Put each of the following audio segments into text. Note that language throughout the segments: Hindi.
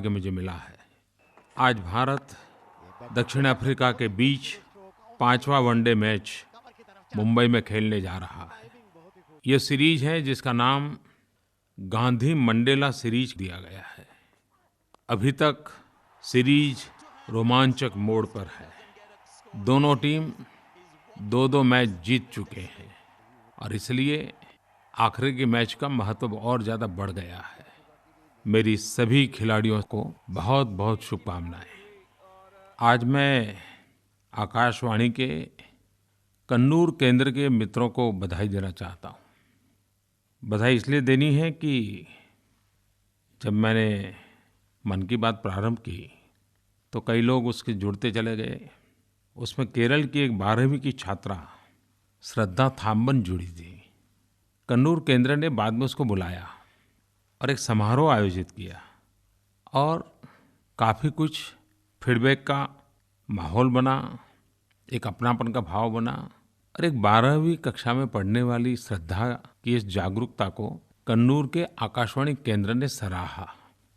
कि मुझे मिला है। आज भारत दक्षिण अफ्रीका के बीच 5वां वनडे मैच मुंबई में खेलने जा रहा है। ये सीरीज है जिसका नाम गांधी मंडेला सीरीज दिया गया है। अभी तक सीरीज रोमांचक मोड़ पर है। दोनों टीम 2-2 मैच जीत चुके हैं और इसलिए आखिरी के मैच का महत्व और ज़्यादा बढ़ गया है। मेरी सभी खिलाड़ियों को बहुत-बहुत शुभकामनाएं। आज मैं आकाशवाणी के कन्नूर केंद्र के मित्रों को बधाई देना चाहता हूँ। बधाई इसलिए देनी है कि जब मैंने मन की बात प्रारंभ की तो कई लोग उसके जुड़ते चले गए। उसमें केरल की एक 12वीं की छात्रा श्रद्धा थाम्बन जुड़ी थी। कन्नूर केंद्र ने बाद में उसको बुलाया और एक समारोह आयोजित किया और काफ़ी कुछ फीडबैक का माहौल बना, एक अपनापन का भाव बना और एक 12वीं कक्षा में पढ़ने वाली श्रद्धा की इस जागरूकता को कन्नूर के आकाशवाणी केंद्र ने सराहा,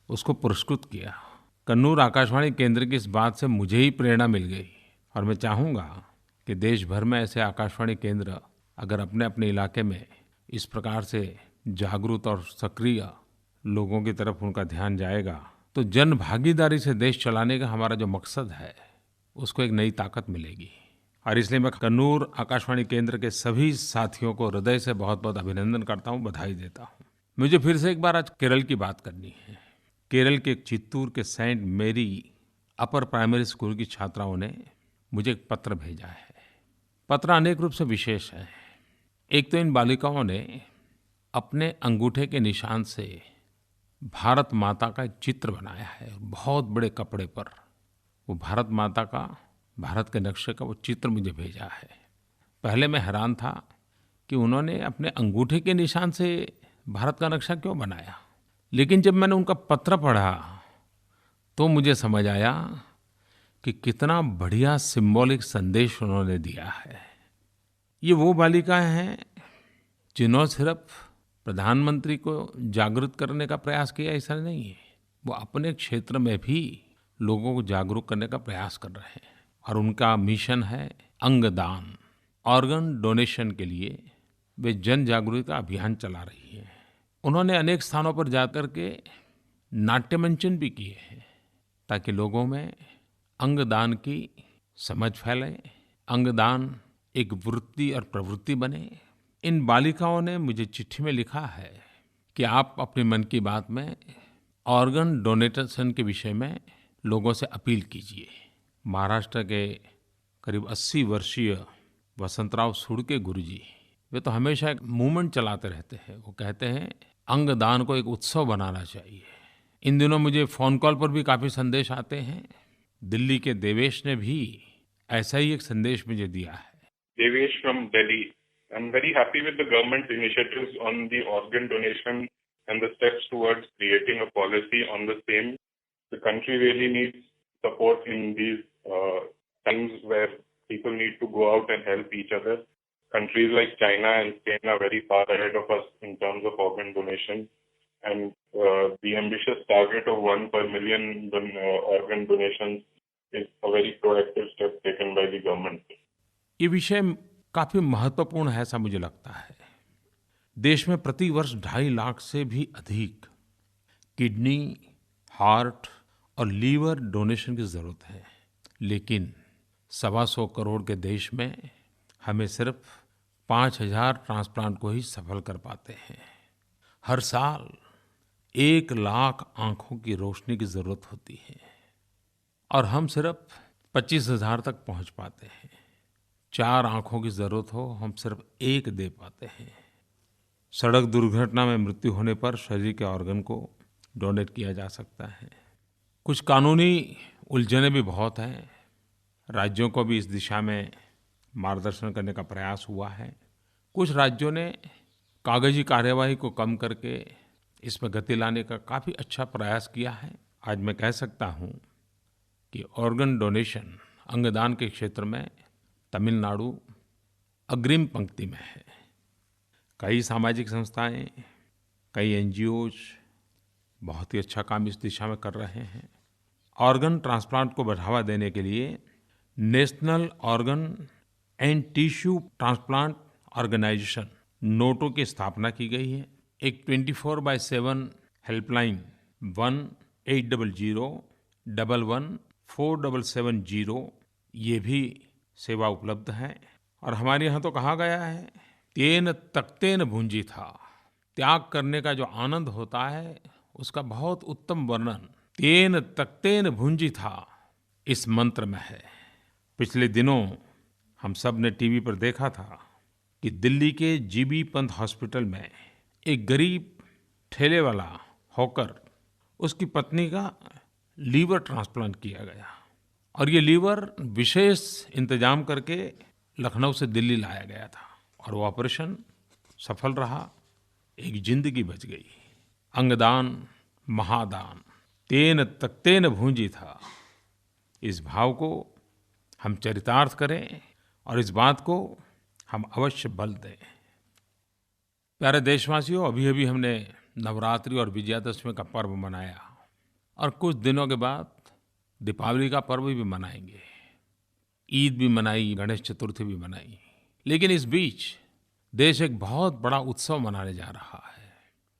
उसको पुरस्कृत किया। कन्नूर आकाशवाणी केंद्र की इस बात से मुझे ही प्रेरणा मिल गई और मैं चाहूँगा कि देश भर में ऐसे आकाशवाणी केंद्र अगर अपने-अपने इलाके में इस प्रकार से जागरूक और सक्रिय लोगों की तरफ उनका ध्यान जाएगा तो जन भागीदारी से देश चलाने का हमारा जो मकसद है उसको एक नई ताकत मिलेगी। और इसलिए मैं कन्नूर आकाशवाणी केंद्र के सभी साथियों को हृदय से बहुत-बहुत अभिनंदन करता हूँ, बधाई देता हूँ। मुझे फिर से एक बार आज केरल की बात करनी है। केरल के चित्तूर के सेंट मेरी अपर प्राइमरी स्कूल की छात्राओं ने मुझे एक पत्र भेजा है। पत्र अनेक रूप से विशेष है। एक तो इन बालिकाओं ने अपने अंगूठे के निशान से भारत माता का एक चित्र बनाया है, बहुत बड़े कपड़े पर। वो भारत माता का, भारत के नक्शे का वो चित्र मुझे भेजा है। पहले मैं हैरान था कि उन्होंने अपने अंगूठे के निशान से भारत का नक्शा क्यों बनाया, लेकिन जब मैंने उनका पत्र पढ़ा तो मुझे समझ आया कि कितना बढ़िया सिंबॉलिक संदेश उन्होंने दिया है। ये वो बालिकाएं हैं जिन्होंने सिर्फ प्रधानमंत्री को जागरूक करने का प्रयास किया, ऐसा नहीं है। वो अपने क्षेत्र में भी लोगों को जागरूक करने का प्रयास कर रहे हैं और उनका मिशन है अंगदान, ऑर्गन डोनेशन के लिए वे जन जागरूकता अभियान चला रही हैं। उन्होंने अनेक स्थानों पर जाकर के नाट्य मंचन भी किए हैं ताकि लोगों में अंगदान की समझ फैले, अंगदान एक वृत्ति और प्रवृत्ति बने। इन बालिकाओं ने मुझे चिट्ठी में लिखा है कि आप अपने मन की बात में ऑर्गन डोनेशन के विषय में लोगों से अपील कीजिए। महाराष्ट्र के करीब 80 वर्षीय वसंतराव सुड़के गुरुजी, वे तो हमेशा एक मूवमेंट चलाते रहते हैं। वो कहते हैं अंगदान को एक उत्सव बनाना चाहिए। इन दिनों मुझे फ़ोन कॉल पर भी काफ़ी संदेश आते हैं। दिल्ली के देवेश ने भी ऐसा ही एक संदेश मुझे दिया है। Devesh from Delhi. I'm very happy with the government's initiatives on the organ donation and the steps towards creating a policy on the same. The country really needs support in these times where people need to go out and help each other. Countries like China and Spain are very far ahead of us in terms of organ donation. And the ambitious target of 1 per million organ donations is a very proactive step taken by the government. ये विषय काफ़ी महत्वपूर्ण है, ऐसा मुझे लगता है। देश में प्रति वर्ष 2.5 लाख से भी अधिक किडनी, हार्ट और लीवर डोनेशन की ज़रूरत है, लेकिन 125 करोड़ के देश में हमें सिर्फ 5,000 ट्रांसप्लांट को ही सफल कर पाते हैं। हर साल 1 लाख आँखों की रोशनी की ज़रूरत होती है और हम सिर्फ 25,000 तक पहुँच पाते हैं। 4 आँखों की ज़रूरत हो, हम सिर्फ 1 दे पाते हैं। सड़क दुर्घटना में मृत्यु होने पर शरीर के ऑर्गन को डोनेट किया जा सकता है। कुछ कानूनी उलझनें भी बहुत हैं। राज्यों को भी इस दिशा में मार्गदर्शन करने का प्रयास हुआ है। कुछ राज्यों ने कागजी कार्यवाही को कम करके इसमें गति लाने का काफ़ी अच्छा प्रयास किया है। आज मैं कह सकता हूँ कि ऑर्गन डोनेशन, अंगदान के क्षेत्र में तमिलनाडु अग्रिम पंक्ति में है। कई सामाजिक संस्थाएं, कई एनजीओज, बहुत ही अच्छा काम इस दिशा में कर रहे हैं। ऑर्गन ट्रांसप्लांट को बढ़ावा देने के लिए national organ and tissue transplant organisation NOTTO की स्थापना की गई है। एक 24/7 हेल्पलाइन 1800 11 4770 ये भी सेवा उपलब्ध है। और हमारे यहाँ तो कहा गया है, तेन तकतेन भुंजी था। त्याग करने का जो आनंद होता है उसका बहुत उत्तम वर्णन तेन तकतेन भुंजी था इस मंत्र में है। पिछले दिनों हम सब ने टीवी पर देखा था कि दिल्ली के जीबी पंत हॉस्पिटल में एक गरीब ठेले वाला हॉकर, उसकी पत्नी का लीवर ट्रांसप्लांट किया गया और ये लीवर विशेष इंतजाम करके लखनऊ से दिल्ली लाया गया था और वो ऑपरेशन सफल रहा, एक जिंदगी बच गई। अंगदान महादान तेन तकतेन भूंजी था, इस भाव को हम चरितार्थ करें और इस बात को हम अवश्य बल दें। प्यारे देशवासियों, अभी-अभी हमने नवरात्रि और विजयादशमी का पर्व मनाया और कुछ दिनों के बाद दीपावली का पर्व भी मनाएंगे। ईद भी मनाई, गणेश चतुर्थी भी मनाई। लेकिन इस बीच देश एक बहुत बड़ा उत्सव मनाने जा रहा है।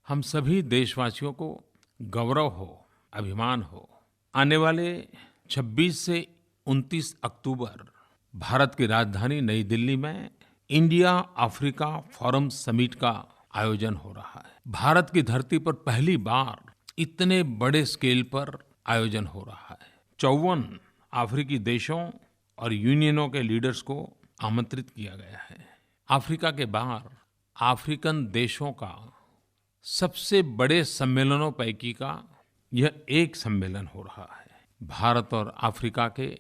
हम सभी देशवासियों को गौरव हो, अभिमान हो। आने वाले 26 से 29 अक्टूबर भारत की राजधानी नई दिल्ली में इंडिया अफ्रीका फोरम समिट का आयोजन हो रहा है। भारत की धरती पर पहली बार इतने बड़े स्केल पर आयोजन हो रहा है। 54 अफ्रीकी देशों और यूनियनों के लीडर्स को आमंत्रित किया गया है। अफ्रीका के बाहर अफ्रीकन देशों का सबसे बड़े सम्मेलनों पैकी का यह एक सम्मेलन हो रहा है। भारत और अफ्रीका के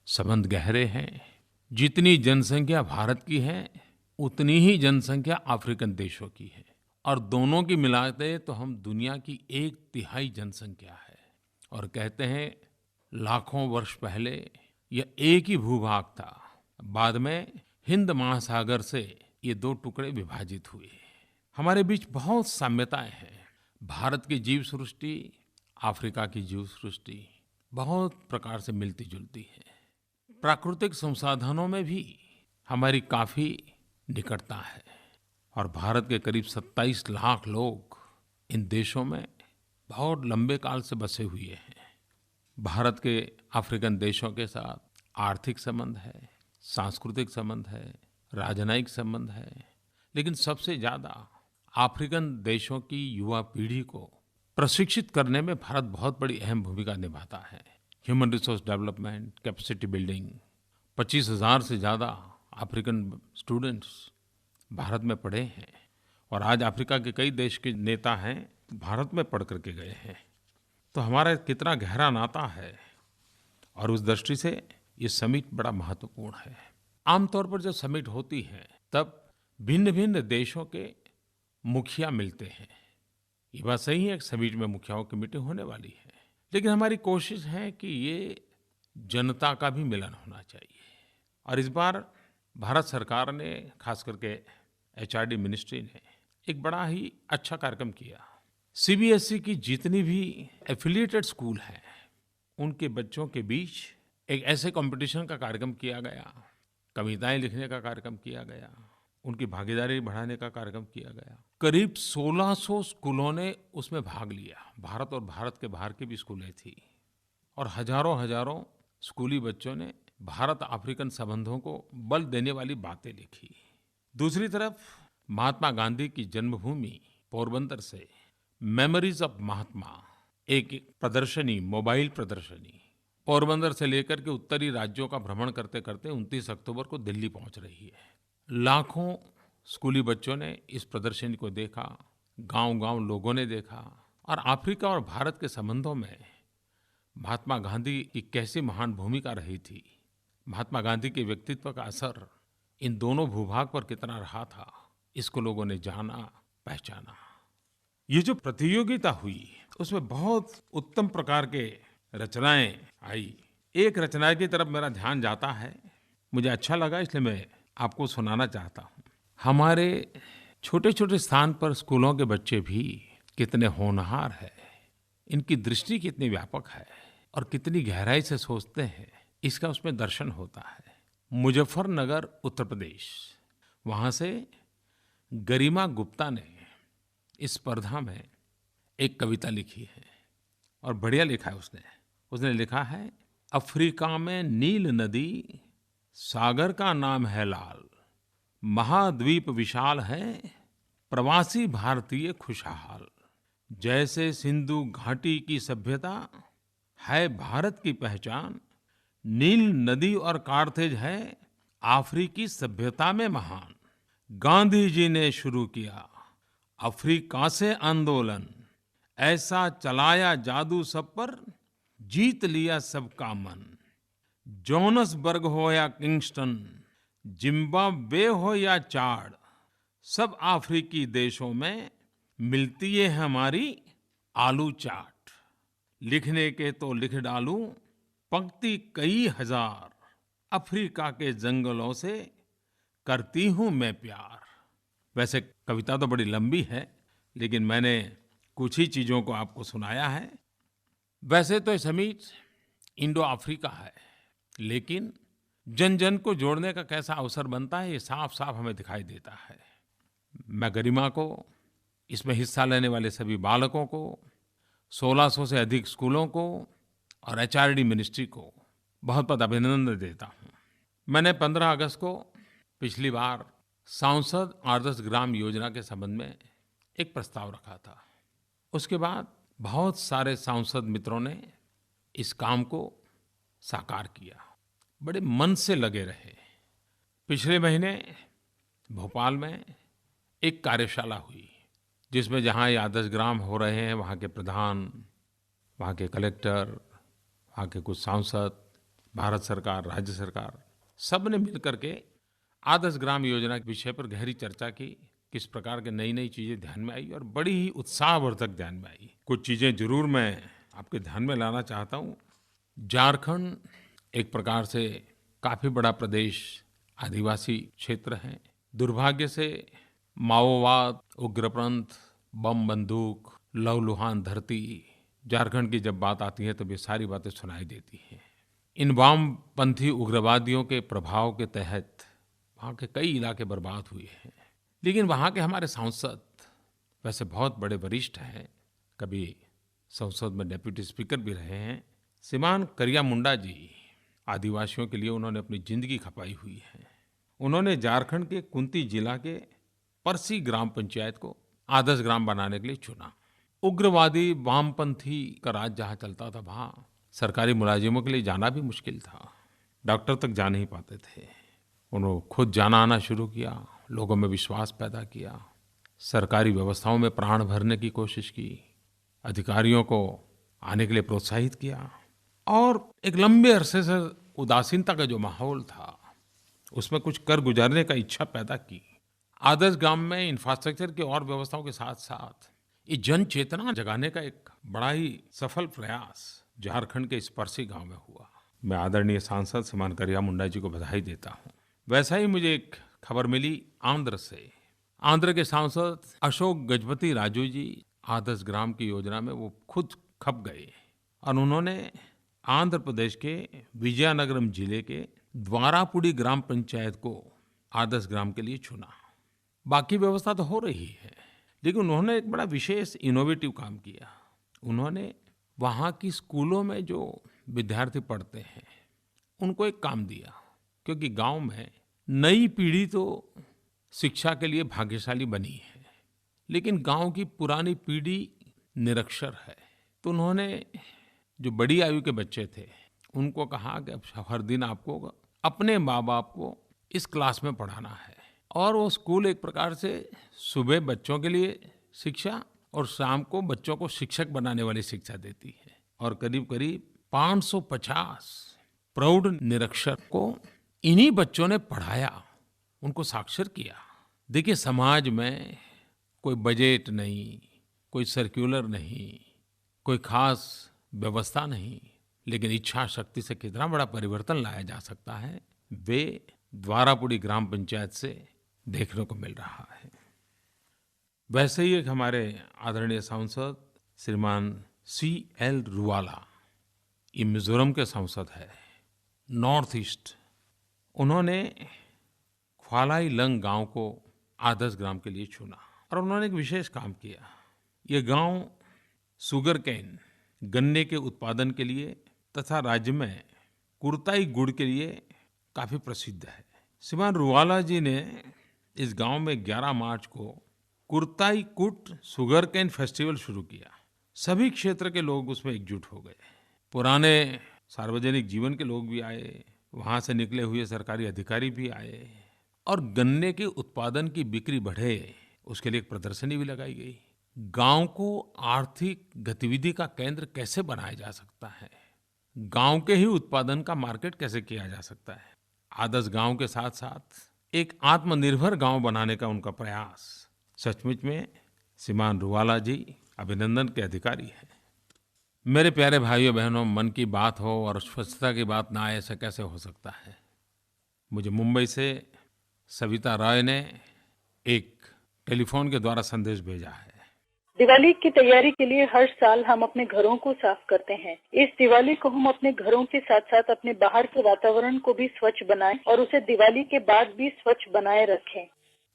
संबंध गहरे हैं। जितनी जनसंख्या भारत की है उतनी ही जनसंख्या अफ्रीकन देशों की है और दोनों की मिलाते तो हम दुनिया की 1/3 जनसंख्या है। और कहते हैं लाखों वर्ष पहले यह एक ही भूभाग था, बाद में हिंद महासागर से ये 2 टुकड़े विभाजित हुए। हमारे बीच बहुत साम्यताएं हैं। भारत की जीव सृष्टि, अफ्रीका की जीव सृष्टि बहुत प्रकार से मिलती जुलती है। प्राकृतिक संसाधनों में भी हमारी काफी निकटता है और भारत के करीब 27 लाख लोग इन देशों में बहुत लंबे काल से बसे हुए हैं। भारत के अफ्रीकन देशों के साथ आर्थिक संबंध है, सांस्कृतिक संबंध है, राजनयिक संबंध है, लेकिन सबसे ज्यादा अफ्रीकन देशों की युवा पीढ़ी को प्रशिक्षित करने में भारत बहुत बड़ी अहम भूमिका निभाता है। Human resource development, capacity building, 25,000 से ज़्यादा अफ्रीकन स्टूडेंट्स भारत में पढ़े हैं और आज अफ्रीका के कई देश के नेता हैं भारत में पढ़ करके गए हैं। तो हमारा कितना गहरा नाता है और उस दृष्टि से ये समिट बड़ा महत्वपूर्ण है। आमतौर पर जब समिट होती है तब भिन्न-भिन्न देशों के मुखिया मिलते हैं। ये बात सही है, एक समिट में मुखियाओं की मीटिंग होने वाली है, लेकिन हमारी कोशिश है कि ये जनता का भी मिलन होना चाहिए। और इस बार भारत सरकार ने, खास करके एचआरडी मिनिस्ट्री ने एक बड़ा ही अच्छा कार्यक्रम किया। सीबीएसई की जितनी भी एफिलिएटेड स्कूल हैं उनके बच्चों के बीच एक ऐसे कंपटीशन का कार्यक्रम किया गया, कविताएं लिखने का कार्यक्रम किया गया, उनकी भागीदारी बढ़ाने का कार्यक्रम किया गया। करीब 1600 स्कूलों ने उसमें भाग लिया। भारत और भारत के बाहर की भी स्कूलें थी और हजारों स्कूली बच्चों ने भारत अफ्रीकन संबंधों को बल देने वाली बातें लिखी। दूसरी तरफ महात्मा गांधी की जन्मभूमि पोरबंदर से मेमोरीज ऑफ महात्मा एक प्रदर्शनी, मोबाइल प्रदर्शनी पोरबंदर से लेकर के उत्तरी राज्यों का भ्रमण करते करते 29 अक्टूबर को दिल्ली पहुंच रही है। लाखों स्कूली बच्चों ने इस प्रदर्शनी को देखा, गांव-गांव लोगों ने देखा और अफ्रीका और भारत के संबंधों में महात्मा गांधी की कैसी महान भूमिका रही थी, महात्मा गांधी के व्यक्तित्व का असर इन दोनों भूभाग पर कितना रहा था, इसको लोगों ने जाना, पहचाना। ये जो प्रतियोगिता हुई उसमें बहुत उत्तम प्रकार के रचनाएं आई। एक रचना की तरफ मेरा ध्यान जाता है, मुझे अच्छा लगा इसलिए मैं आपको सुनाना चाहता हूँ। हमारे छोटे-छोटे स्थान पर स्कूलों के बच्चे भी कितने होनहार हैं। इनकी दृष्टि कितनी व्यापक है और कितनी गहराई से सोचते हैं, इसका उसमें दर्शन होता है। मुजफ्फरनगर, उत्तर प्रदेश, वहाँ से गरिमा गुप्ता ने इस स्पर्धा में एक कविता लिखी है और बढ़िया लिखा है उसने। उसने लिखा है, अफ्रीका में नील नदी, सागर का नाम है लाल, महाद्वीप विशाल है, प्रवासी भारतीय खुशहाल। जैसे सिंधु घाटी की सभ्यता है भारत की पहचान, नील नदी और कार्थेज है अफ्रीकी सभ्यता में महान। गांधी जी ने शुरू किया अफ्रीका से आंदोलन, ऐसा चलाया जादू सब पर, जीत लिया सबका मन। जोनसबर्ग हो या किंगस्टन, जिम्बाब्वे हो या चाड, सब अफ्रीकी देशों में मिलती है हमारी आलू चाट। लिखने के तो लिख डालूं पंक्ति कई हजार, अफ्रीका के जंगलों से करती हूं मैं प्यार। वैसे कविता तो बड़ी लंबी है, लेकिन मैंने कुछ ही चीजों को आपको सुनाया है। वैसे तो ये समीट इंडो अफ्रीका है, लेकिन जन जन को जोड़ने का कैसा अवसर बनता है, ये साफ साफ हमें दिखाई देता है। मैं गरिमा को, इसमें हिस्सा लेने वाले सभी बालकों को, 1600 से अधिक स्कूलों को और एचआरडी मिनिस्ट्री को बहुत बहुत अभिनंदन देता हूँ। मैंने 15 अगस्त को पिछली बार सांसद आदर्श ग्राम योजना के संबंध में एक प्रस्ताव रखा था। उसके बाद बहुत सारे सांसद मित्रों ने इस काम को साकार किया, बड़े मन से लगे रहे। पिछले महीने भोपाल में एक कार्यशाला हुई, जिसमें जहाँ ये आदर्श ग्राम हो रहे हैं, वहाँ के प्रधान, वहाँ के कलेक्टर, वहाँ के कुछ सांसद, भारत सरकार, राज्य सरकार, सब ने मिल करके आदर्श ग्राम योजना के विषय पर गहरी चर्चा की। किस प्रकार के नई नई चीज़ें ध्यान में आई और बड़ी ही उत्साहवर्धक ध्यान में आई। कुछ चीज़ें जरूर मैं आपके ध्यान में लाना चाहता हूँ। झारखंड एक प्रकार से काफ़ी बड़ा प्रदेश, आदिवासी क्षेत्र है। दुर्भाग्य से माओवाद, उग्रपंथ, बम बंदूक, लहूलुहान धरती, झारखंड की जब बात आती है तब ये सारी बातें सुनाई देती हैं। इन वामपंथी उग्रवादियों के प्रभाव के तहत वहाँ के कई इलाके बर्बाद हुए हैं। लेकिन वहाँ के हमारे सांसद वैसे बहुत बड़े वरिष्ठ हैं, कभी संसद में डेप्यूटी स्पीकर भी रहे हैं। श्रीमान करिया मुंडा जी, आदिवासियों के लिए उन्होंने अपनी जिंदगी खपाई हुई है। उन्होंने झारखंड के कुंती जिला के परसी ग्राम पंचायत को आदर्श ग्राम बनाने के लिए चुना। उग्रवादी वामपंथी का राज जहाँ चलता था, वहाँ सरकारी मुलाजिमों के लिए जाना भी मुश्किल था, डॉक्टर तक जा नहीं पाते थे। उन्होंने खुद जाना आना शुरू किया, लोगों में विश्वास पैदा किया, सरकारी व्यवस्थाओं में प्राण भरने की कोशिश की, अधिकारियों को आने के लिए प्रोत्साहित किया और एक लंबे अरसे से उदासीनता का जो माहौल था उसमें कुछ कर गुजारने का इच्छा पैदा की। आदर्श ग्राम में इंफ्रास्ट्रक्चर की और व्यवस्थाओं के साथ साथ ये जन चेतना जगाने का एक बड़ा ही सफल प्रयास झारखंड के इस परसी गांव में हुआ। मैं आदरणीय सांसद श्रीमान करिया मुंडा जी को बधाई देता हूँ। वैसा ही मुझे एक खबर मिली आंध्र से। आंध्र के सांसद अशोक गजपति राजू जी आदर्श ग्राम की योजना में वो खुद खप गए और उन्होंने आंध्र प्रदेश के विजयनगरम जिले के द्वारापुड़ी ग्राम पंचायत को आदर्श ग्राम के लिए चुना। बाकी व्यवस्था तो हो रही है, लेकिन उन्होंने एक बड़ा विशेष इनोवेटिव काम किया। उन्होंने वहाँ की स्कूलों में जो विद्यार्थी पढ़ते हैं उनको एक काम दिया, क्योंकि गांव में नई पीढ़ी तो शिक्षा के लिए भाग्यशाली बनी है, लेकिन गांव की पुरानी पीढ़ी निरक्षर है। तो उन्होंने जो बड़ी आयु के बच्चे थे उनको कहा कि अब हर दिन आपको अपने माँ बाप को इस क्लास में पढ़ाना है। और वो स्कूल एक प्रकार से सुबह बच्चों के लिए शिक्षा और शाम को बच्चों को शिक्षक बनाने वाली शिक्षा देती है। और करीब करीब 550 प्रौढ़ निरक्षर को इन्हीं बच्चों ने पढ़ाया, उनको साक्षर किया। देखिए, समाज में कोई बजट नहीं, कोई सर्कुलर नहीं, कोई खास व्यवस्था नहीं, लेकिन इच्छा शक्ति से कितना बड़ा परिवर्तन लाया जा सकता है, वे द्वारापुड़ी ग्राम पंचायत से देखने को मिल रहा है। वैसे ही एक हमारे आदरणीय सांसद श्रीमान CL रूवाला, ये मिजोरम के सांसद है, नॉर्थ ईस्ट। उन्होंने ख्वालाइलंग गांव को आदर्श ग्राम के लिए चुना और उन्होंने एक विशेष काम किया। ये गांव शुगर केन, गन्ने के उत्पादन के लिए तथा राज्य में कुर्ताई गुड़ के लिए काफी प्रसिद्ध है। श्रीमान रूवाला जी ने इस गांव में 11 मार्च को कुर्ताई कुट शुगर केन फेस्टिवल शुरू किया। सभी क्षेत्र के लोग उसमें एकजुट हो गए। पुराने सार्वजनिक जीवन के लोग भी आए, वहां से निकले हुए सरकारी अधिकारी भी आए और गन्ने के उत्पादन की बिक्री बढ़े, उसके लिए एक प्रदर्शनी भी लगाई गई। गांव को आर्थिक गतिविधि का केंद्र कैसे बनाया जा सकता है, गांव के ही उत्पादन का मार्केट कैसे किया जा सकता है, आदर्श गांव के साथ साथ एक आत्मनिर्भर गांव बनाने का उनका प्रयास सचमुच में श्रीमान रूवाला जी अभिनंदन के अधिकारी हैं। मेरे प्यारे भाइयों बहनों, मन की बात हो और स्वच्छता की बात ना आए, ऐसा कैसे हो सकता है। मुझे मुंबई से सविता राय ने एक टेलीफोन के द्वारा संदेश भेजा है। दिवाली की तैयारी के लिए हर साल हम अपने घरों को साफ करते हैं। इस दिवाली को हम अपने घरों के साथ साथ अपने बाहर के वातावरण को भी स्वच्छ बनाएं और उसे दिवाली के बाद भी स्वच्छ बनाए रखें।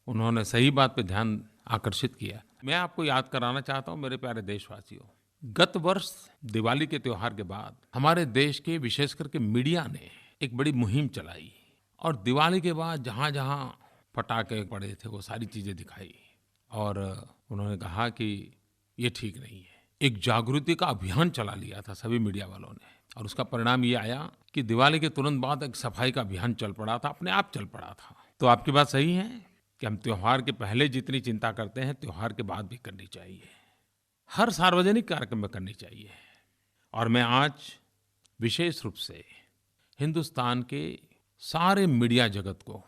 उन्होंने सही बात पे ध्यान आकर्षित किया। मैं आपको याद कराना चाहता हूँ मेरे प्यारे देशवासियों, गत वर्ष दिवाली के त्योहार के बाद हमारे देश के विशेष करके मीडिया ने एक बड़ी मुहिम चलाई और दिवाली के बाद जहाँ जहाँ पटाखे पड़े थे वो सारी चीजें दिखाई और उन्होंने कहा कि ये ठीक नहीं है। एक जागृति का अभियान चला लिया था सभी मीडिया वालों ने और उसका परिणाम ये आया कि दिवाली के तुरंत बाद एक सफाई का अभियान चल पड़ा था, अपने आप चल पड़ा था। तो आपकी बात सही है कि हम त्योहार के पहले जितनी चिंता करते हैं त्योहार के बाद भी करनी चाहिए, हर सार्वजनिक कार्यक्रम में करनी चाहिए। और मैं आज विशेष रूप से हिंदुस्तान के सारे मीडिया जगत को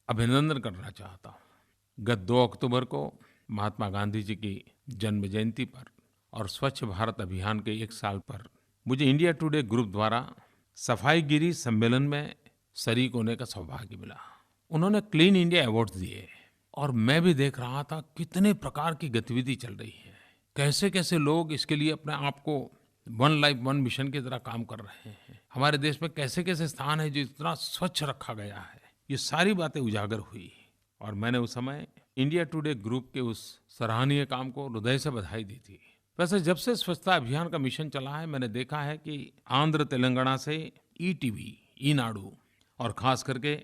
अभिनंदन करना चाहता हूँ। गत 2 अक्टूबर को महात्मा गांधी जी की जन्म जयंती पर और स्वच्छ भारत अभियान के 1 साल पर मुझे इंडिया टुडे ग्रुप द्वारा सफाईगिरी सम्मेलन में शरीक होने का सौभाग्य मिला। उन्होंने क्लीन इंडिया अवार्ड दिए और मैं भी देख रहा था कितने प्रकार की गतिविधि चल रही है, कैसे कैसे लोग इसके लिए अपने आप को वन लाइफ वन मिशन की तरह काम कर रहे हैं। हमारे देश में कैसे कैसे स्थान है जो इतना स्वच्छ रखा गया है, ये सारी बातें उजागर हुई और मैंने उस समय इंडिया टुडे ग्रुप के उस सराहनीय काम को हृदय से बधाई दी थी। वैसे जब से स्वच्छता अभियान का मिशन चला है मैंने देखा है कि आंध्र तेलंगाना से ईटीवी, ईनाडू और खास करके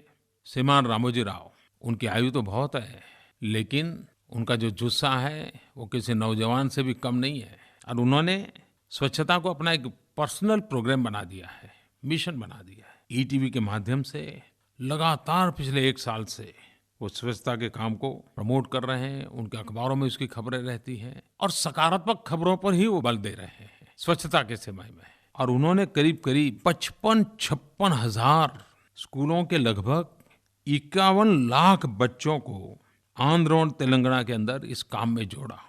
श्रीमान रामोजी राव, उनकी आयु तो बहुत है लेकिन उनका जो जुस्सा है वो किसी नौजवान से भी कम नहीं है और उन्होंने स्वच्छता को अपना एक पर्सनल प्रोग्राम बना दिया है, मिशन बना दिया है। ईटीवी के माध्यम से लगातार पिछले 1 साल से वो स्वच्छता के काम को प्रमोट कर रहे हैं, उनके अखबारों में उसकी खबरें रहती हैं और सकारात्मक खबरों पर ही वो बल दे रहे हैं स्वच्छता के समय में। और उन्होंने करीब करीब 55-56 हजार स्कूलों के लगभग 51 लाख बच्चों को आंध्र और तेलंगाना के अंदर इस काम में जोड़ा।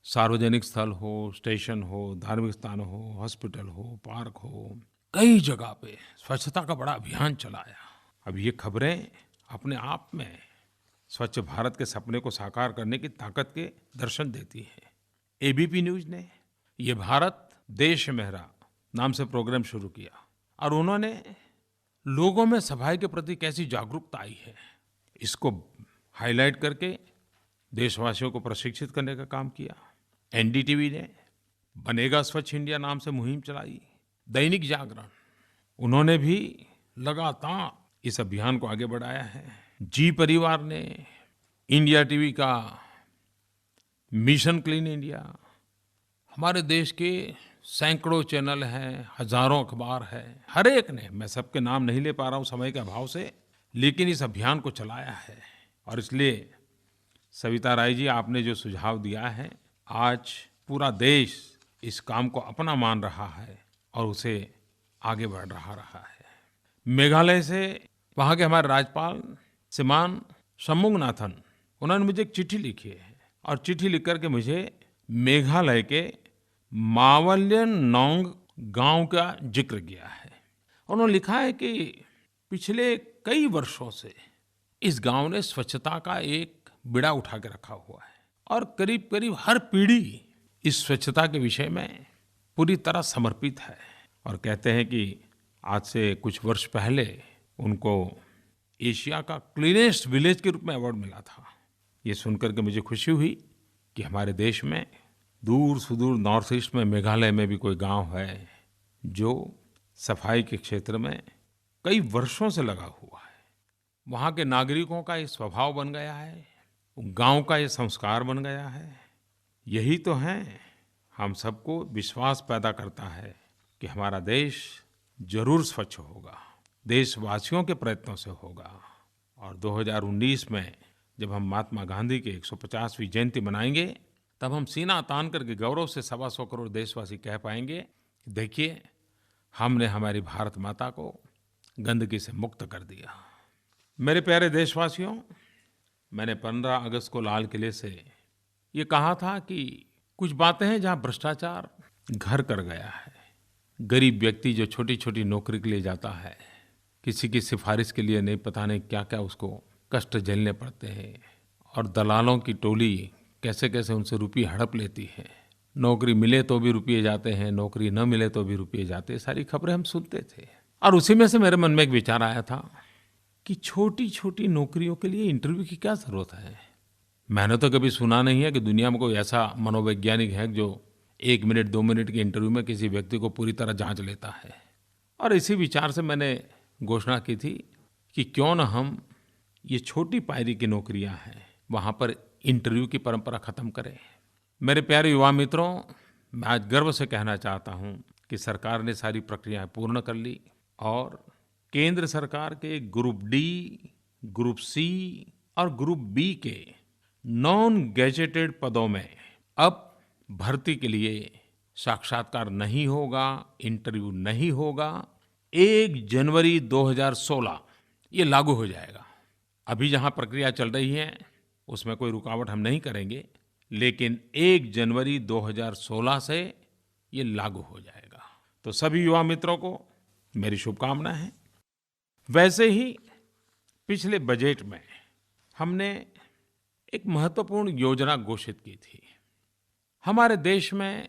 सार्वजनिक स्थल हो, स्टेशन हो, धार्मिक स्थान हो, हॉस्पिटल हो, पार्क हो, कई जगह पे स्वच्छता का बड़ा अभियान चलाया। अब ये खबरें अपने आप में स्वच्छ भारत के सपने को साकार करने की ताकत के दर्शन देती है। एबीपी न्यूज ने ये भारत देश मेरा नाम से प्रोग्राम शुरू किया और उन्होंने लोगों में सफाई के प्रति कैसी जागरूकता आई है इसको हाईलाइट करके देशवासियों को प्रशिक्षित करने का काम किया। एनडीटीवी ने बनेगा स्वच्छ इंडिया नाम से मुहिम चलाई। दैनिक जागरण, उन्होंने भी लगातार इस अभियान को आगे बढ़ाया है। जी परिवार ने, इंडिया टीवी का मिशन क्लीन इंडिया, हमारे देश के सैकड़ों चैनल हैं, हजारों अखबार हैं, हर एक ने, मैं सबके नाम नहीं ले पा रहा हूँ समय के अभाव से, लेकिन इस अभियान को चलाया है। और इसलिए सविता राय जी, आपने जो सुझाव दिया है, आज पूरा देश इस काम को अपना मान रहा है और उसे आगे बढ़ रहा है। मेघालय से वहाँ के हमारे राज्यपाल श्रीमान शंमुगनाथन, उन्होंने मुझे एक चिट्ठी लिखी है और चिट्ठी लिख करके मुझे मेघालय के मावल्यन नोंग गांव का जिक्र किया है। उन्होंने लिखा है कि पिछले कई वर्षों से इस गांव ने स्वच्छता का एक बिड़ा उठा के रखा हुआ है और करीब करीब हर पीढ़ी इस स्वच्छता के विषय में पूरी तरह समर्पित है। और कहते हैं कि आज से कुछ वर्ष पहले उनको एशिया का क्लीनेस्ट विलेज के रूप में अवार्ड मिला था। ये सुनकर के मुझे खुशी हुई कि हमारे देश में दूर सुदूर नॉर्थ ईस्ट में मेघालय में भी कोई गांव है जो सफाई के क्षेत्र में कई वर्षों से लगा हुआ है। वहाँ के नागरिकों का ये स्वभाव बन गया है, गांव का ये संस्कार बन गया है। यही तो है, हम सबको विश्वास पैदा करता है कि हमारा देश जरूर स्वच्छ होगा, देशवासियों के प्रयत्नों से होगा। और 2019 में जब हम महात्मा गांधी की 150वीं जयंती मनाएंगे, तब हम सीना तान करके गौरव से 125 करोड़ देशवासी कह पाएंगे, देखिए हमने हमारी भारत माता को गंदगी से मुक्त कर दिया। मेरे प्यारे देशवासियों, मैंने 15 अगस्त को लाल किले से ये कहा था कि कुछ बातें हैं जहाँ भ्रष्टाचार घर कर गया है। गरीब व्यक्ति जो छोटी छोटी नौकरी के लिए जाता है, किसी की सिफारिश के लिए नहीं, पता नहीं क्या क्या उसको कष्ट झेलने पड़ते हैं, और दलालों की टोली कैसे कैसे उनसे रुपये हड़प लेती है। नौकरी मिले तो भी रुपये जाते हैं, नौकरी न मिले तो भी रुपये जाते हैं। सारी खबरें हम सुनते थे, और उसी में से मेरे मन में एक विचार आया था कि छोटी छोटी नौकरियों के लिए इंटरव्यू की क्या ज़रूरत है। मैंने तो कभी सुना नहीं है कि दुनिया में कोई ऐसा मनोवैज्ञानिक है जो 1 मिनट 2 मिनट के इंटरव्यू में किसी व्यक्ति को पूरी तरह जांच लेता है। और इसी विचार से मैंने घोषणा की थी कि क्यों न हम ये छोटी पायरी की नौकरियां हैं वहाँ पर इंटरव्यू की परंपरा ख़त्म करें। मेरे प्यारे युवा मित्रों, मैं आज गर्व से कहना चाहता हूँ कि सरकार ने सारी प्रक्रियाएं पूर्ण कर ली, और केंद्र सरकार के ग्रुप डी, ग्रुप सी और ग्रुप बी के नॉन गैजेटेड पदों में अब भर्ती के लिए साक्षात्कार नहीं होगा, इंटरव्यू नहीं होगा। 1 जनवरी 2016 ये लागू हो जाएगा। अभी जहाँ प्रक्रिया चल रही है उसमें कोई रुकावट हम नहीं करेंगे, लेकिन 1 जनवरी 2016 से ये लागू हो जाएगा। तो सभी युवा मित्रों को मेरी शुभकामनाएं हैं। वैसे ही पिछले बजट में हमने एक महत्वपूर्ण योजना घोषित की थी। हमारे देश में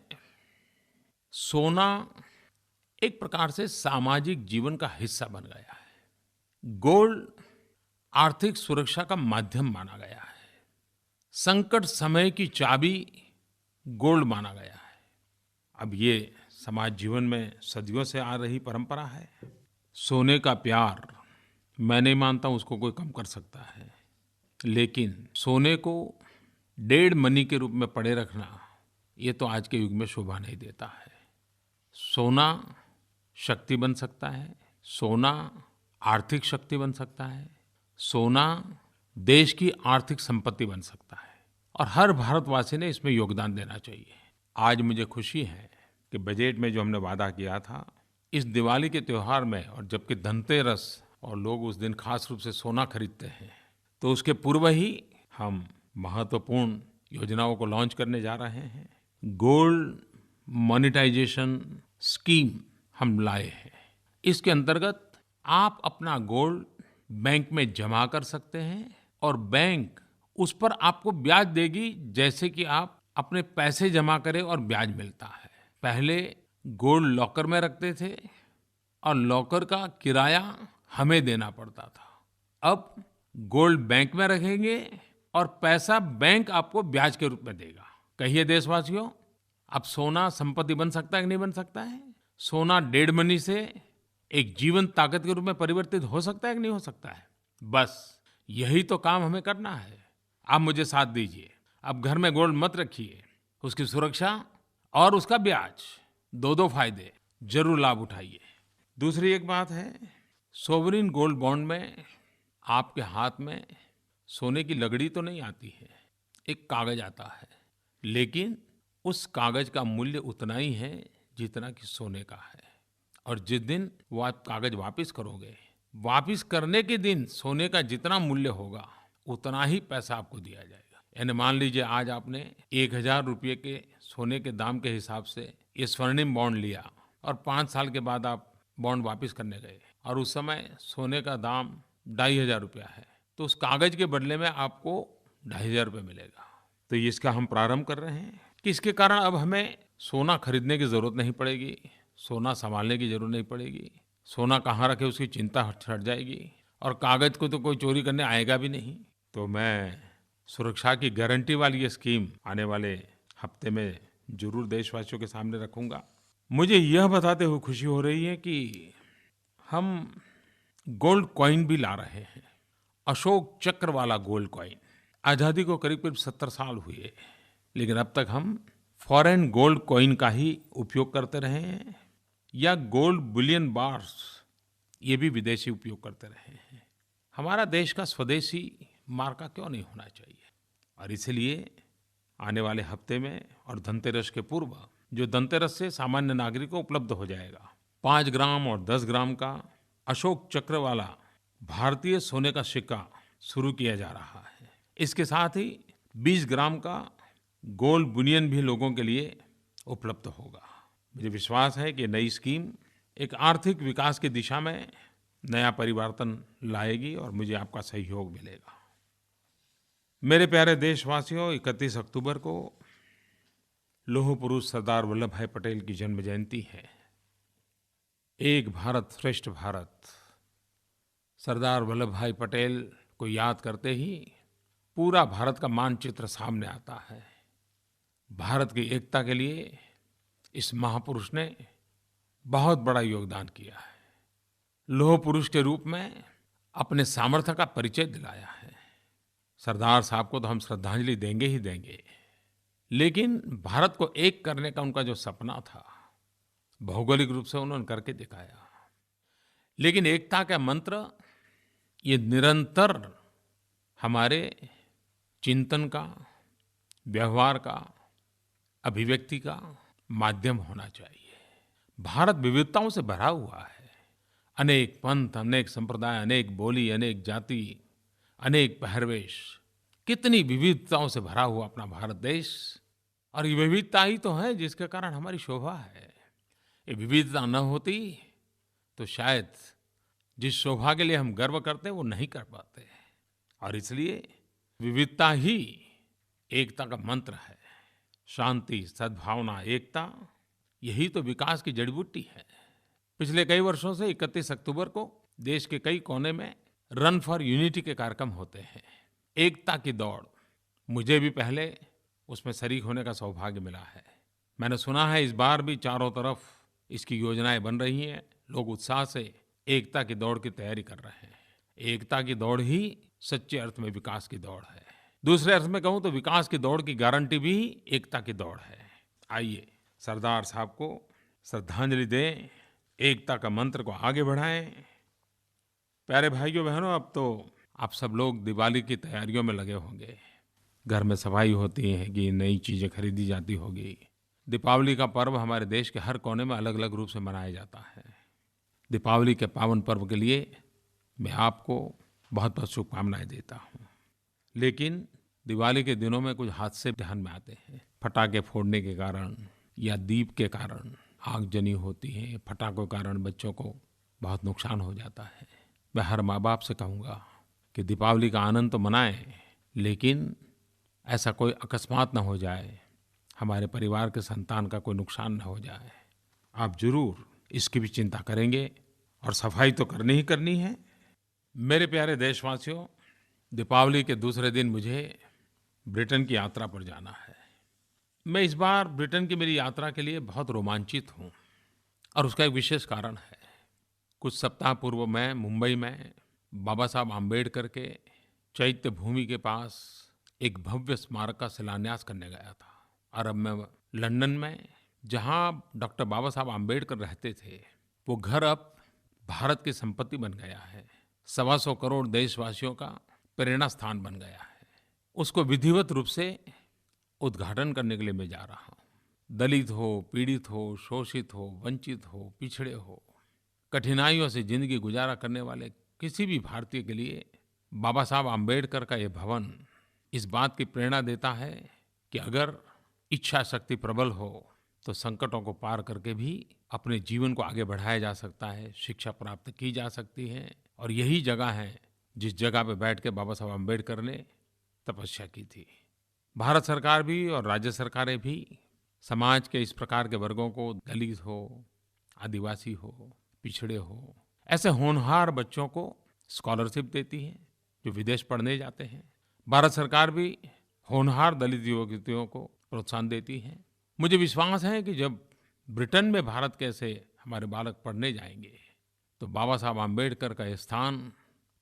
सोना एक प्रकार से सामाजिक जीवन का हिस्सा बन गया है। गोल्ड आर्थिक सुरक्षा का माध्यम माना गया है। संकट समय की चाबी गोल्ड माना गया है। अब ये समाज जीवन में सदियों से आ रही परंपरा है। सोने का प्यार मैं नहीं मानता उसको कोई कम कर सकता है, लेकिन सोने को डेड मनी के रूप में पड़े रखना ये तो आज के युग में शोभा नहीं देता है। सोना शक्ति बन सकता है, सोना आर्थिक शक्ति बन सकता है, सोना देश की आर्थिक संपत्ति बन सकता है, और हर भारतवासी ने इसमें योगदान देना चाहिए। आज मुझे खुशी है कि बजट में जो हमने वादा किया था, इस दिवाली के त्यौहार में, और जबकि धनतेरस और लोग उस दिन खास रूप से सोना खरीदते हैं, तो उसके पूर्व ही हम महत्वपूर्ण योजनाओं को लॉन्च करने जा रहे हैं। गोल्ड मोनेटाइजेशन स्कीम हम लाए हैं। इसके अंतर्गत आप अपना गोल्ड बैंक में जमा कर सकते हैं, और बैंक उस पर आपको ब्याज देगी जैसे कि आप अपने पैसे जमा करें और ब्याज मिलता है। पहले गोल्ड लॉकर में रखते थे और लॉकर का किराया हमें देना पड़ता था। अब गोल्ड बैंक में रखेंगे और पैसा बैंक आपको ब्याज के रूप में देगा। कहिए देशवासियों, अब सोना संपत्ति बन सकता है कि नहीं बन सकता है? सोना डेड मनी से एक जीवन ताकत के रूप में परिवर्तित हो सकता है कि नहीं हो सकता है? बस यही तो काम हमें करना है। आप मुझे साथ दीजिए। अब घर में गोल्ड मत रखिए, उसकी सुरक्षा और उसका ब्याज, दो फायदे जरूर लाभ उठाइए। दूसरी एक बात है, सोवरिन गोल्ड बॉन्ड में आपके हाथ में सोने की लगड़ी तो नहीं आती है, एक कागज आता है, लेकिन उस कागज का मूल्य उतना ही है जितना कि सोने का है। और जिस दिन वो आप कागज वापस करोगे, वापस करने के दिन सोने का जितना मूल्य होगा उतना ही पैसा आपको दिया जाएगा। यानी मान लीजिए आज आपने 1000 रुपये के सोने के दाम के हिसाब से ये स्वर्णिम बॉन्ड लिया, और 5 साल के बाद आप बॉन्ड वापस करने गए, और उस समय सोने का दाम 2500 रुपया है, तो उस कागज के बदले में आपको 2500 रुपये मिलेगा। तो इसका हम प्रारंभ कर रहे हैं कि इसके कारण अब हमें सोना खरीदने की ज़रूरत नहीं पड़ेगी, सोना सँभालने की ज़रूरत नहीं पड़ेगी, सोना कहाँ रखें उसकी चिंता हट जाएगी और कागज़ को तो कोई चोरी करने आएगा भी नहीं। तो मैं सुरक्षा की गारंटी वाली ये स्कीम आने वाले हफ्ते में ज़रूर देशवासियों के सामने रखूँगा। मुझे यह बताते हुए खुशी हो रही है कि हम गोल्ड कॉइन भी ला रहे हैं, अशोक चक्र वाला गोल्ड कॉइन। आज़ादी को करीब-करीब 70 साल हुए, लेकिन अब तक हम फॉरेन गोल्ड कॉइन का ही उपयोग करते रहे हैं या गोल्ड बुलियन बार्स, ये भी विदेशी उपयोग करते रहे हैं। हमारा देश का स्वदेशी मार्का क्यों नहीं होना चाहिए? और इसलिए आने वाले हफ्ते में और धनतेरस के पूर्व, जो धनतेरस से सामान्य नागरिक को उपलब्ध हो जाएगा, 5 ग्राम और 10 ग्राम का अशोक चक्र वाला भारतीय सोने का सिक्का शुरू किया जा रहा है। इसके साथ ही 20 ग्राम का गोल्ड बुलियन भी लोगों के लिए उपलब्ध होगा। मुझे विश्वास है कि नई स्कीम एक आर्थिक विकास की दिशा में नया परिवर्तन लाएगी और मुझे आपका सहयोग मिलेगा। मेरे प्यारे देशवासियों, 31 अक्टूबर को लौह पुरुष सरदार वल्लभ भाई पटेल की जन्म जयंती है। एक भारत श्रेष्ठ भारत, सरदार वल्लभ भाई पटेल को याद करते ही पूरा भारत का मानचित्र सामने आता है। भारत की एकता के लिए इस महापुरुष ने बहुत बड़ा योगदान किया है। लौह पुरुष के रूप में अपने सामर्थ्य का परिचय दिलाया है। सरदार साहब को तो हम श्रद्धांजलि देंगे ही देंगे, लेकिन भारत को एक करने का उनका जो सपना था, भौगोलिक रूप से उन्होंने करके दिखाया। लेकिन एकता का मंत्र ये निरंतर हमारे चिंतन का, व्यवहार का, अभिव्यक्ति का माध्यम होना चाहिए। भारत विविधताओं से भरा हुआ है। अनेक पंथ, अनेक संप्रदाय, अनेक बोली, अनेक जाति, अनेक पहरवेश, कितनी विविधताओं से भरा हुआ अपना भारत देश। और ये विविधता ही तो है जिसके कारण हमारी शोभा है। ये विविधता न होती तो शायद जिस शोभा के लिए हम गर्व करते हैं वो नहीं कर पाते। और इसलिए विविधता ही एकता का मंत्र है। शांति, सद्भावना, एकता, यही तो विकास की जड़ी-बूटी है। पिछले कई वर्षों से 31 अक्टूबर को देश के कई कोने में रन फॉर यूनिटी के कार्यक्रम होते हैं। एकता की दौड़, मुझे भी पहले उसमें शरीक होने का सौभाग्य मिला है। मैंने सुना है इस बार भी चारों तरफ इसकी योजनाएं बन रही हैं। लोग उत्साह से एकता की दौड़ की तैयारी कर रहे हैं। एकता की दौड़ ही सच्चे अर्थ में विकास की दौड़ है। दूसरे अर्थ में कहूँ तो विकास की दौड़ की गारंटी भी एकता की दौड़ है। आइए सरदार साहब को श्रद्धांजलि दें, एकता का मंत्र को आगे बढ़ाएं। प्यारे भाइयों बहनों, अब तो आप सब लोग दिवाली की तैयारियों में लगे होंगे। घर में सफाई होती है कि नई चीज़ें खरीदी जाती होगी। दीपावली का पर्व हमारे देश के हर कोने में अलग-अलग रूप से मनाया जाता है। दीपावली के पावन पर्व के लिए मैं आपको बहुत-बहुत शुभकामनाएं देता हूँ। लेकिन दिवाली के दिनों में कुछ हादसे ध्यान में आते हैं। पटाखे फोड़ने के कारण या दीप के कारण आगजनी होती है। पटाखों के कारण बच्चों को बहुत नुकसान हो जाता है। मैं हर माँ बाप से कहूँगा कि दीपावली का आनंद तो मनाएं, लेकिन ऐसा कोई अकस्मात न हो जाए, हमारे परिवार के संतान का कोई नुकसान न हो जाए। आप जरूर इसकी भी चिंता करेंगे और सफाई तो करनी ही करनी है। मेरे प्यारे देशवासियों, दीपावली के दूसरे दिन मुझे ब्रिटेन की यात्रा पर जाना है। मैं इस बार ब्रिटेन की मेरी यात्रा के लिए बहुत रोमांचित हूँ और उसका एक विशेष कारण है। कुछ सप्ताह पूर्व मैं मुंबई में बाबा साहब आम्बेडकर के चैत्य भूमि के पास एक भव्य स्मारक का शिलान्यास करने गया था। और अब मैं लंदन में, जहाँ डॉक्टर बाबा साहब आम्बेडकर रहते थे, वो घर अब भारत की संपत्ति बन गया है। 125 करोड़ देशवासियों का प्रेरणा स्थान बन गया है। उसको विधिवत रूप से उद्घाटन करने के लिए मैं जा रहा हूँ। दलित हो, पीड़ित हो, शोषित हो, वंचित हो, पिछड़े हो, कठिनाइयों से जिंदगी गुजारा करने वाले किसी भी भारतीय के लिए बाबा साहब आम्बेडकर का ये भवन इस बात की प्रेरणा देता है कि अगर इच्छा शक्ति प्रबल हो तो संकटों को पार करके भी अपने जीवन को आगे बढ़ाया जा सकता है, शिक्षा प्राप्त की जा सकती है। और यही जगह है जिस जगह पे बैठ के बाबा साहब आम्बेडकर ने तपस्या की थी। भारत सरकार भी और राज्य सरकारें भी समाज के इस प्रकार के वर्गों को, दलित हो, आदिवासी हो, पिछड़े हो, ऐसे होनहार बच्चों को स्कॉलरशिप देती है जो विदेश पढ़ने जाते हैं। भारत सरकार भी होनहार दलित युवक युवतियों को प्रोत्साहन देती है। मुझे विश्वास है कि जब ब्रिटेन में भारत कैसे हमारे बालक पढ़ने जाएंगे तो बाबा साहब आम्बेडकर का ये स्थान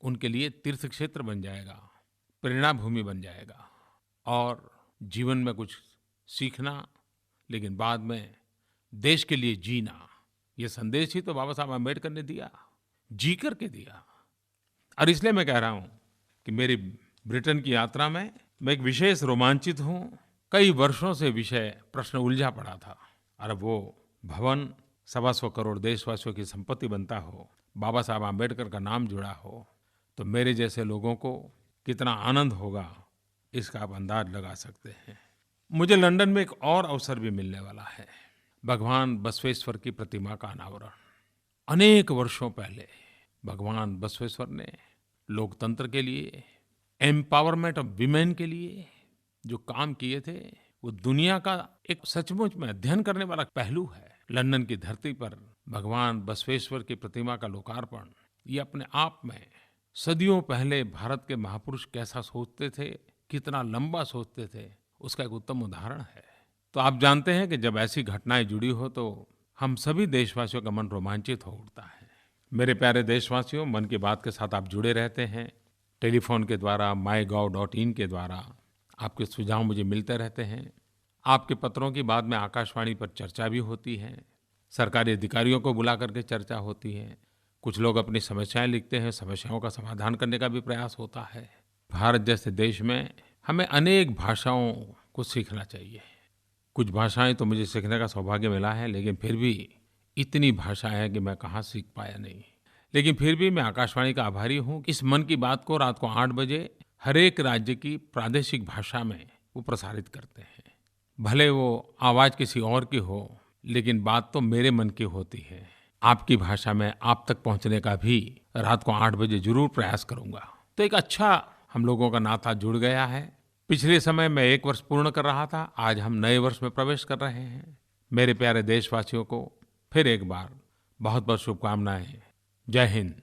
उनके लिए तीर्थ क्षेत्र बन जाएगा, प्रेरणा भूमि बन जाएगा और जीवन में कुछ सीखना, लेकिन बाद में देश के लिए जीना, ये संदेश ही तो बाबा साहब आम्बेडकर ने दिया, जी करके दिया। और इसलिए मैं कह रहा हूँ कि मेरी ब्रिटेन की यात्रा में मैं एक विशेष रोमांचित हूँ। कई वर्षों से विषय प्रश्न उलझा पड़ा था और अब वो भवन 125 करोड़ देशवासियों की संपत्ति बनता हो, बाबा साहब आम्बेडकर का नाम जुड़ा हो, तो मेरे जैसे लोगों को कितना आनंद होगा इसका आप अंदाज लगा सकते हैं। मुझे लंदन में एक और अवसर भी मिलने वाला है, भगवान बसवेश्वर की प्रतिमा का अनावरण। अनेक वर्षों पहले भगवान बसवेश्वर ने लोकतंत्र के लिए, एम्पावरमेंट ऑफ विमेन के लिए जो काम किए थे, वो दुनिया का एक सचमुच में अध्ययन करने वाला पहलू है। लंदन की धरती पर भगवान बसवेश्वर की प्रतिमा का लोकार्पण, ये अपने आप में सदियों पहले भारत के महापुरुष कैसा सोचते थे, कितना लंबा सोचते थे, उसका एक उत्तम उदाहरण है। तो आप जानते हैं कि जब ऐसी घटनाएं जुड़ी हो तो हम सभी देशवासियों का मन रोमांचित हो उठता है। मेरे प्यारे देशवासियों, मन की बात के साथ आप जुड़े रहते हैं, टेलीफोन के द्वारा, mygov.in के द्वारा आपके सुझाव मुझे मिलते रहते हैं। आपके पत्रों की बाद में आकाशवाणी पर चर्चा भी होती है, सरकारी अधिकारियों को बुला करके चर्चा होती है, कुछ लोग अपनी समस्याएं लिखते हैं, समस्याओं का समाधान करने का भी प्रयास होता है। भारत जैसे देश में हमें अनेक भाषाओं को सीखना चाहिए। कुछ भाषाएं तो मुझे सीखने का सौभाग्य मिला है, लेकिन फिर भी इतनी भाषाएं हैं कि मैं कहाँ सीख पाया नहीं। लेकिन फिर भी मैं आकाशवाणी का आभारी हूँ। इस मन की बात को रात को 8 बजे हर एक राज्य की प्रादेशिक भाषा में वो प्रसारित करते हैं। भले वो आवाज़ किसी और की हो, लेकिन बात तो मेरे मन की होती है। आपकी भाषा में आप तक पहुँचने का भी रात को 8 बजे जरूर प्रयास करूँगा। तो एक अच्छा हम लोगों का नाता जुड़ गया है। पिछले समय मैं 1 वर्ष पूर्ण कर रहा था, आज हम नए वर्ष में प्रवेश कर रहे हैं। मेरे प्यारे देशवासियों को फिर एक बार बहुत बहुत शुभकामनाएं। जय हिंद।